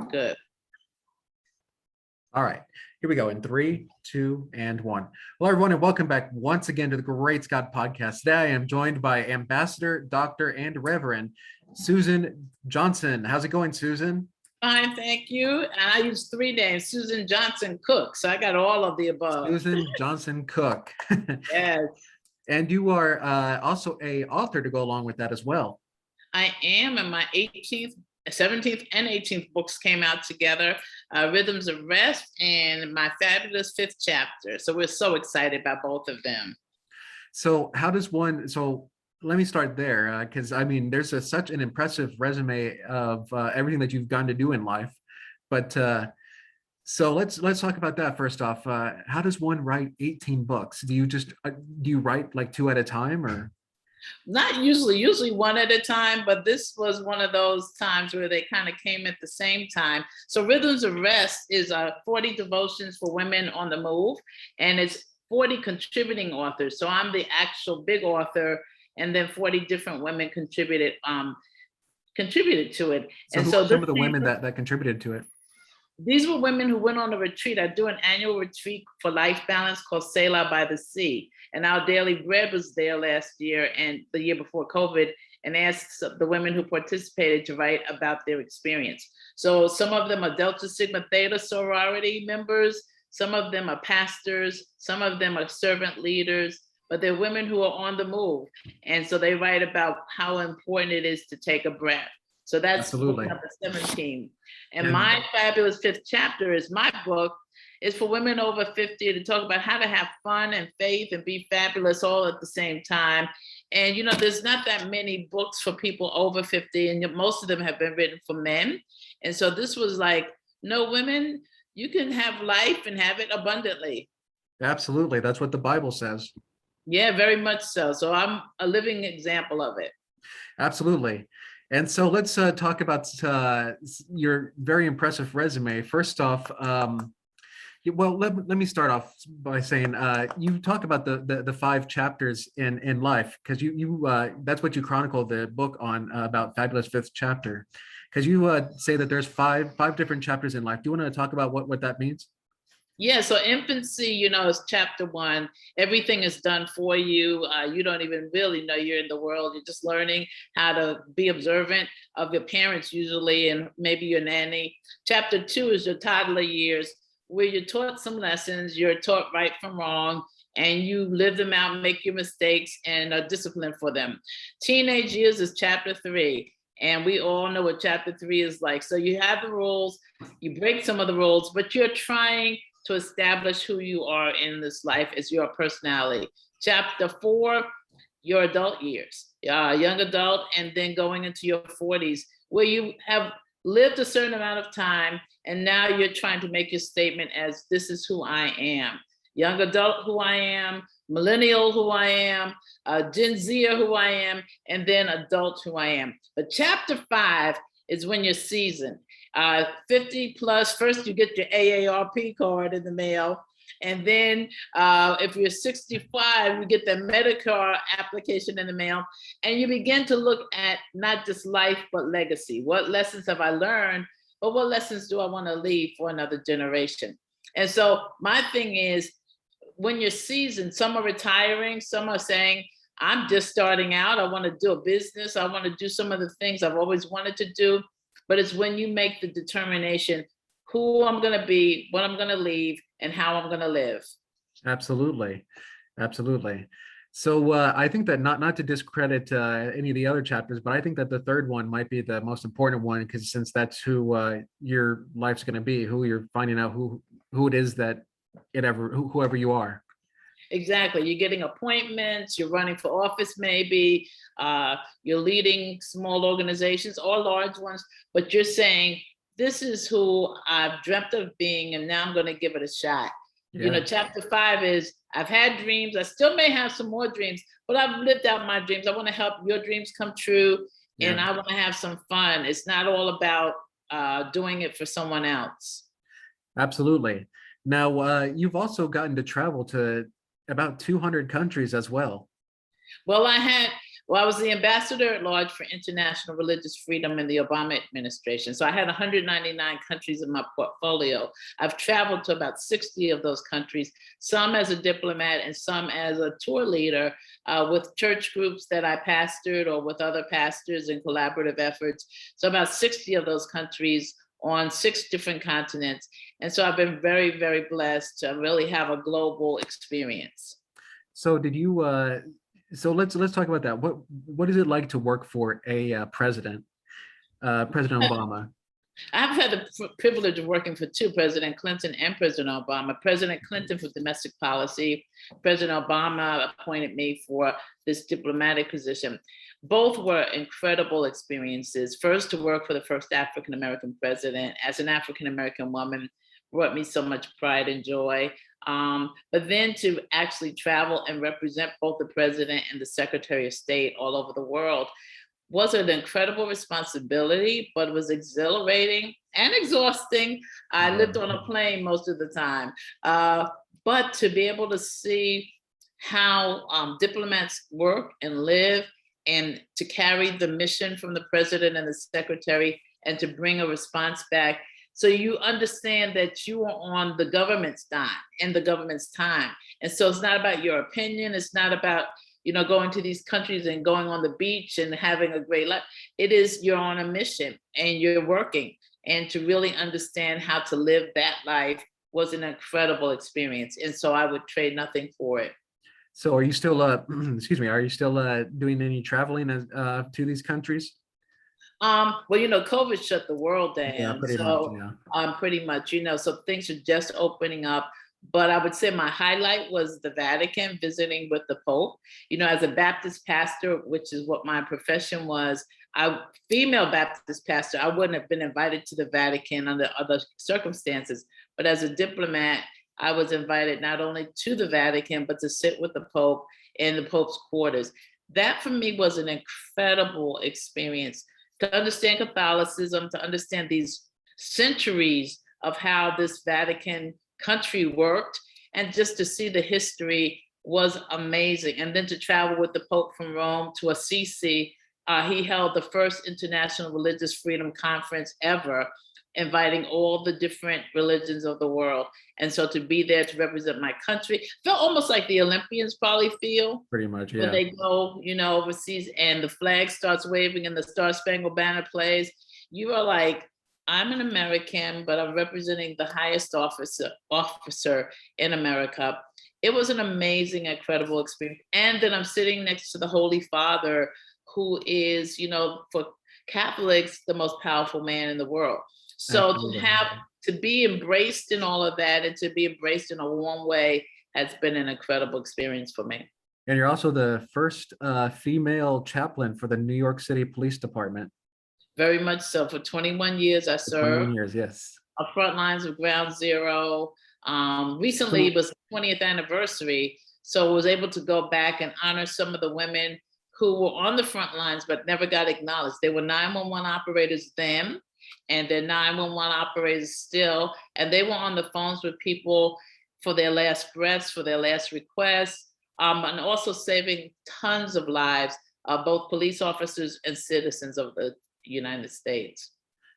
Good. All right, here we go in 3, 2, and 1. Hello, everyone, and welcome back once again to the Great Scott Podcast. Today, I am joined by Ambassador, Doctor, and Reverend Susan Johnson. How's it going, Susan? Fine, thank you. And I use 3 names, Susan Johnson Cook. So I got all of the above. Susan Johnson Cook. Yes. And you are also a author to go along with that as well. I am, and my 18th, 17th, and 18th books came out together, Rhythms of Rest and my fabulous 5th chapter. So we're so excited about both of them. So how does one, so let me start there, because I mean, there's such an impressive resume of everything that you've gotten to do in life. But so let's talk about that first off. How does one write 18 books? Do you write like 2 at a time, or? Not usually 1 at a time, but this was one of those times where they kind of came at the same time. So Rhythms of Rest is 40 devotions for women on the move, and it's 40 contributing authors. So I'm the actual big author, and then 40 different women contributed to it. So and who so are some of the women that contributed to it? These were women who went on a retreat. I do an annual retreat for life balance called Selah by the Sea. And Our Daily Bread was there last year and the year before COVID, and asked the women who participated to write about their experience. So some of them are Delta Sigma Theta sorority members. Some of them are pastors. Some of them are servant leaders, but they're women who are on the move. And so they write about how important it is to take a breath. So that's book number 17. And my fabulous 5th chapter is my book. It's for women over 50 to talk about how to have fun and faith and be fabulous all at the same time. And, you know, there's not that many books for people over 50, and most of them have been written for men. And so this was like, no, women, you can have life and have it abundantly. Absolutely. That's what the Bible says. Yeah, very much so. So I'm a living example of it. Absolutely. And so let's talk about your very impressive resume. First off, well, let me start off by saying you talk about the 5 chapters in life, because you that's what you chronicle the book on, about fabulous 5th chapter, because you say that there's five different chapters in life. Do you want to talk about what that means? Yeah, so infancy, you know, is chapter 1. Everything is done for you. You don't even really know you're in the world. You're just learning how to be observant of your parents usually, and maybe your nanny. Chapter 2 is your toddler years, where you're taught some lessons. You're taught right from wrong, and you live them out, make your mistakes, and are disciplined for them. Teenage years is chapter 3. And we all know what chapter 3 is like. So you have the rules, you break some of the rules, but you're trying to establish who you are in this life as your personality. Chapter 4, your adult years, young adult, and then going into your 40s, where you have lived a certain amount of time, and now you're trying to make your statement as, this is who I am. Young adult, who I am, millennial, who I am, Gen Zer, who I am, and then adult, who I am. But chapter 5 is when you're seasoned. 50 plus, first you get your AARP card in the mail. And then if you're 65, you get the Medicare application in the mail. And you begin to look at not just life, but legacy. What lessons have I learned? But what lessons do I want to leave for another generation? And so my thing is, when you're seasoned, some are retiring, some are saying, I'm just starting out. I want to do a business. I want to do some of the things I've always wanted to do. But it's when you make the determination who I'm going to be, what I'm going to leave, and how I'm going to live. Absolutely. Absolutely. So I think that not to discredit any of the other chapters, but I think that the 3rd one might be the most important one, because since that's who your life's going to be, who you're finding out who it is that whoever you are. Exactly. You're getting appointments, you're running for office, maybe, you're leading small organizations or large ones, but you're saying, this is who I've dreamt of being, and now I'm going to give it a shot. Yeah. You know, chapter 5 is, I've had dreams. I still may have some more dreams, but I've lived out my dreams. I want to help your dreams come true, and I want to have some fun. It's not all about doing it for someone else. Absolutely. Now, you've also gotten to travel to about 200 countries as well. Well, I had Well, I was the ambassador at large for international religious freedom in the Obama administration. So I had 199 countries in my portfolio. I've traveled to about 60 of those countries, some as a diplomat and some as a tour leader with church groups that I pastored or with other pastors in collaborative efforts. So about 60 of those countries on 6 different continents. And so I've been very, very blessed to really have a global experience. So did you, so let's talk about that. What is it like to work for a president, President Obama? I've had the privilege of working for 2, President Clinton and President Obama. President Clinton for domestic policy. President Obama appointed me for this diplomatic position. Both were incredible experiences. First, to work for the first African-American president as an African-American woman brought me so much pride and joy. But then to actually travel and represent both the president and the Secretary of State all over the world was an incredible responsibility, but it was exhilarating and exhausting. I lived on a plane most of the time. But to be able to see how diplomats work and live and to carry the mission from the president and the secretary and to bring a response back. So you understand that you are on the government's dime and the government's time. And so it's not about your opinion. It's not about, going to these countries and going on the beach and having a great life. It is you're on a mission and you're working. And to really understand how to live that life was an incredible experience. And so I would trade nothing for it. So are you still, excuse me, are you still doing any traveling to these countries? Well, COVID shut the world down. Yeah, pretty much, so things are just opening up. But I would say my highlight was the Vatican, visiting with the Pope. As a Baptist pastor, which is what my profession was, female Baptist pastor, I wouldn't have been invited to the Vatican under other circumstances. But as a diplomat, I was invited not only to the Vatican, but to sit with the Pope in the Pope's quarters. That for me was an incredible experience. To understand Catholicism, to understand these centuries of how this Vatican country worked, and just to see the history was amazing. And then to travel with the Pope from Rome to Assisi, he held the first International Religious Freedom Conference ever, inviting all the different religions of the world. And so to be there to represent my country felt almost like the Olympians probably feel. Pretty much, yeah. When they go, overseas and the flag starts waving and the Star Spangled Banner plays, you are like, I'm an American, but I'm representing the highest officer in America. It was an amazing, incredible experience. And then I'm sitting next to the Holy Father, who is, for Catholics, the most powerful man in the world. So Absolutely. to be embraced in all of that and to be embraced in a warm way has been an incredible experience for me. And you're also the first female chaplain for the New York City Police Department. Very much so. For 21 years, I served. 21 years, yes. On front lines of Ground Zero. Recently, it was 20th anniversary, so I was able to go back and honor some of the women who were on the front lines but never got acknowledged. They were 911 operators then, and they're 911 operators still, and they were on the phones with people for their last breaths, for their last requests, and also saving tons of lives, both police officers and citizens of the United States.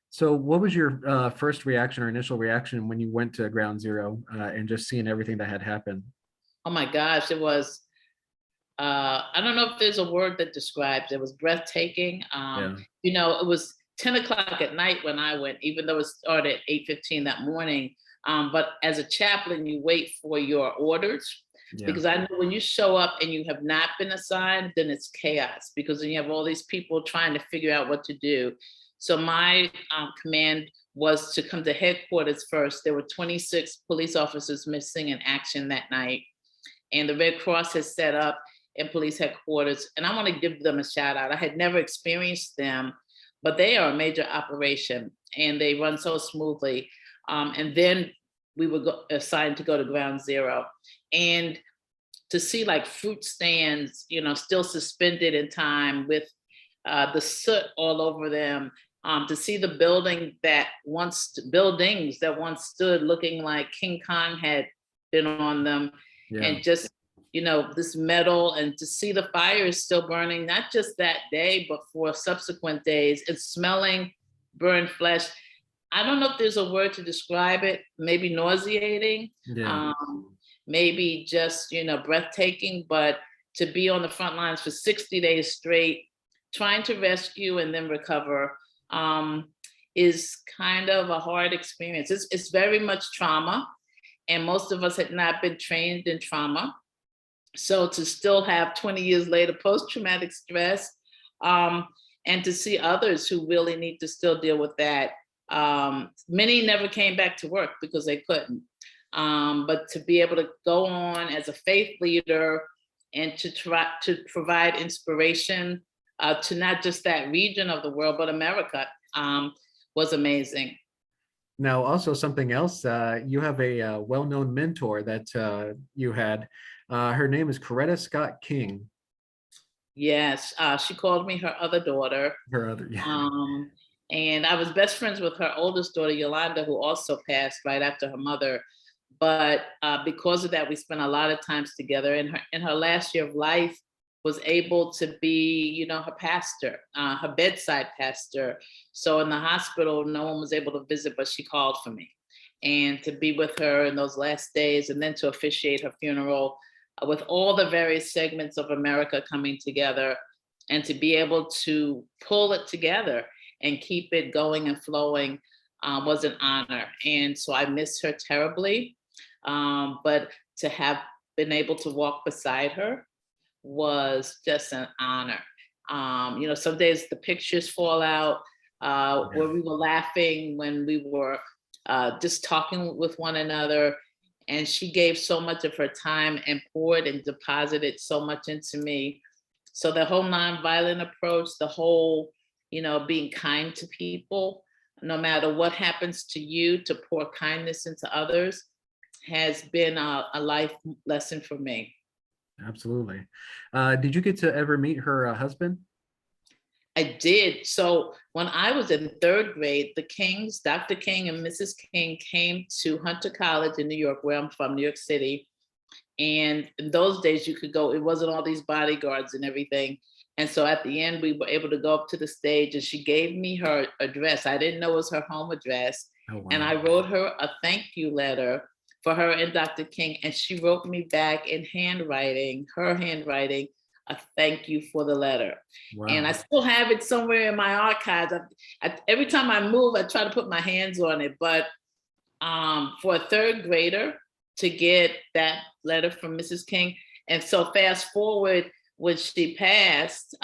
So what was your first reaction or initial reaction when you went to Ground Zero and just seeing everything that had happened? Oh my gosh, it was, I don't know if there's a word that describes it. It was breathtaking. It was 10 o'clock at night when I went, even though it started at 8:15 that morning. But as a chaplain, you wait for your orders. Yeah. Because I know when you show up and you have not been assigned, then it's chaos, because then you have all these people trying to figure out what to do. So my command was to come to headquarters first. There were 26 police officers missing in action that night. And the Red Cross has set up in police headquarters. And I want to give them a shout out. I had never experienced them, but they are a major operation and they run so smoothly. And then we were assigned to go to Ground Zero. And to see like fruit stands, still suspended in time with the soot all over them, to see the buildings that once stood looking like King Kong had been on them, and just this medal, and to see the fire is still burning, not just that day, but for subsequent days. It's smelling burned flesh. I don't know if there's a word to describe it, maybe nauseating, Yeah. um, maybe just, breathtaking, but to be on the front lines for 60 days straight, trying to rescue and then recover, is kind of a hard experience. It's very much trauma, and most of us had not been trained in trauma. So to still have 20 years later post-traumatic stress, and to see others who really need to still deal with that. Many never came back to work because they couldn't. But to be able to go on as a faith leader and to try to provide inspiration to not just that region of the world, but America, was amazing. Now, also something else, you have a well-known mentor that you had. Her name is Coretta Scott King. Yes, she called me her other daughter. Her other, yeah. And I was best friends with her oldest daughter, Yolanda, who also passed right after her mother. But because of that, we spent a lot of times together. In her last year of life, was able to be, her pastor, her bedside pastor. So in the hospital, no one was able to visit, but she called for me. And to be with her in those last days, and then to officiate her funeral with all the various segments of America coming together, and to be able to pull it together and keep it going and flowing was an honor. And so I miss her terribly. But to have been able to walk beside her was just an honor. Some days the pictures fall out where we were laughing when we were just talking with one another. And she gave so much of her time and poured and deposited so much into me. So the whole nonviolent approach, the whole, being kind to people, no matter what happens to you, to pour kindness into others, has been a life lesson for me. Absolutely. Did you get to ever meet her husband? I did. So when I was in third grade, the Kings, Dr. King and Mrs. King, came to Hunter College in New York, where I'm from, New York City. And in those days you could go, it wasn't all these bodyguards and everything. And so at the end, we were able to go up to the stage, and she gave me her address. I didn't know it was her home address. Oh, wow. And I wrote her a thank you letter for her and Dr. King. And she wrote me back in her handwriting, a thank you for the letter. Wow. And I still have it somewhere in my archives. Every time I move, I try to put my hands on it. But for a third grader to get that letter from Mrs. King, and so fast forward, when she passed,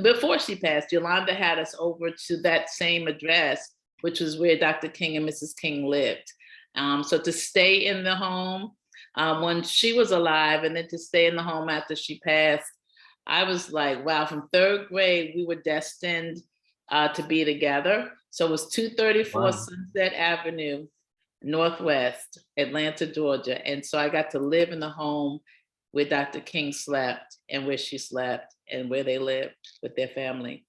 before she passed, Yolanda had us over to that same address, which was where Dr. King and Mrs. King lived. So to stay in the home when she was alive, and then to stay in the home after she passed, I was like, wow, from third grade, we were destined to be together. So it was 234 Wow. Sunset Avenue, Northwest, Atlanta, Georgia. And so I got to live in the home where Dr. King slept, and where she slept, and where they lived with their family.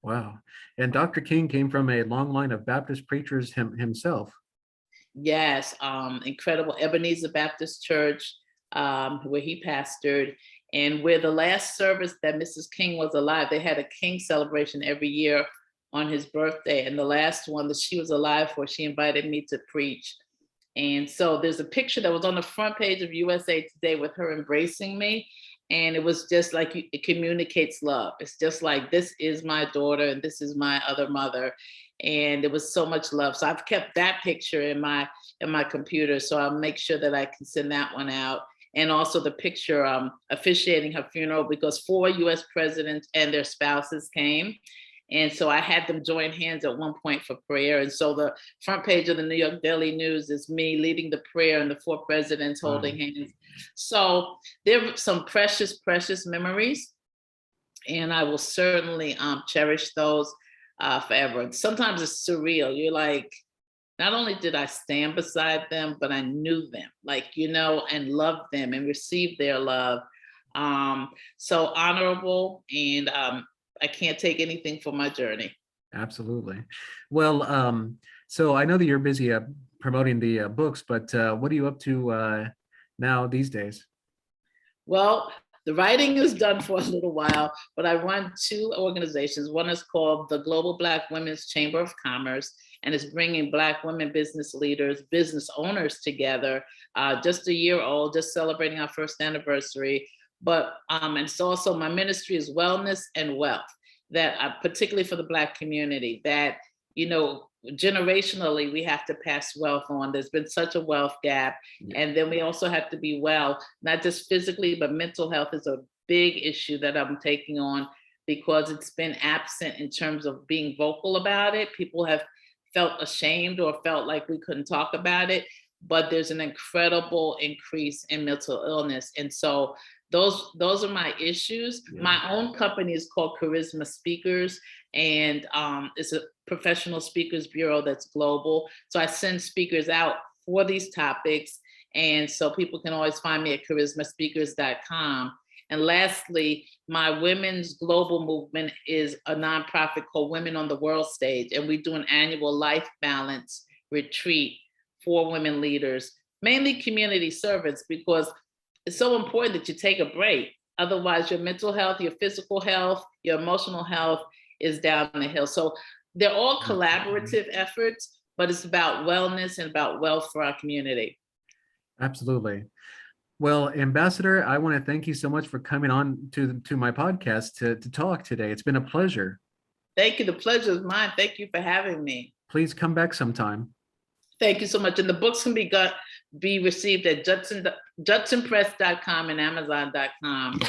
Wow. And Dr. King came from a long line of Baptist preachers himself. Yes, incredible Ebenezer Baptist Church, where he pastored, and where the last service that Mrs. King was alive, they had a King celebration every year on his birthday. And the last one that she was alive for, she invited me to preach. And so there's a picture that was on the front page of USA Today with her embracing me. And it was just like, it communicates love. It's just like, this is my daughter and this is my other mother. And it was so much love. So I've kept that picture in my computer. So I'll make sure that I can send that one out. And also the picture officiating her funeral, because 4 US presidents and their spouses came. And so I had them join hands at one point for prayer. And so the front page of the New York Daily News is me leading the prayer and the 4 presidents holding hands. So there are some precious, precious memories. And I will certainly cherish those forever. Sometimes it's surreal. You're like, not only did I stand beside them, but I knew them, and loved them and received their love. So honorable, and I can't take anything for my journey. Absolutely. Well, so I know that you're busy promoting the books, but what are you up to now these days? Well, the writing is done for a little while, but I run two organizations. One is called the Global Black Women's Chamber of Commerce, and it's bringing Black women business leaders, business owners together. Just a year old, just celebrating our first anniversary. But and so also my ministry is wellness and wealth. That particularly for the Black community. That you know generationally we have to pass wealth on. There's been such a wealth gap, and then we also have to be well, not just physically, but mental health is a big issue that I'm taking on because it's been absent in terms of being vocal about it. People have felt ashamed or felt like we couldn't talk about it, but there's an incredible increase in mental illness. And so those are my issues. Yeah. My own company is called Charisma Speakers, and it's a professional speakers bureau that's global. So I send speakers out for these topics. And so people can always find me at charismaspeakers.com. And lastly, my women's global movement is a nonprofit called Women on the World Stage. And we do an annual life balance retreat for women leaders, mainly community service, because it's so important that you take a break. Otherwise, your mental health, your physical health, your emotional health is down the hill. So they're all collaborative efforts, but it's about wellness and about wealth for our community. Absolutely. Well, Ambassador, I want to thank you so much for coming on to my podcast to talk today. It's been a pleasure. Thank you. The pleasure is mine. Thank you for having me. Please come back sometime. Thank you so much. And the books can be received at judsonpress.com and amazon.com.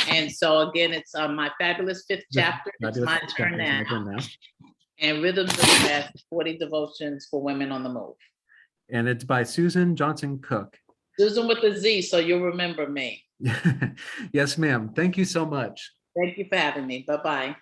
And so again, it's my fabulous fifth chapter. It's my turn now. And Rhythms of the Past, 40 Devotions for Women on the Move. And it's by Susan Johnson Cook. Susan with a Z, so you'll remember me. Yes, ma'am. Thank you so much. Thank you for having me. Bye-bye.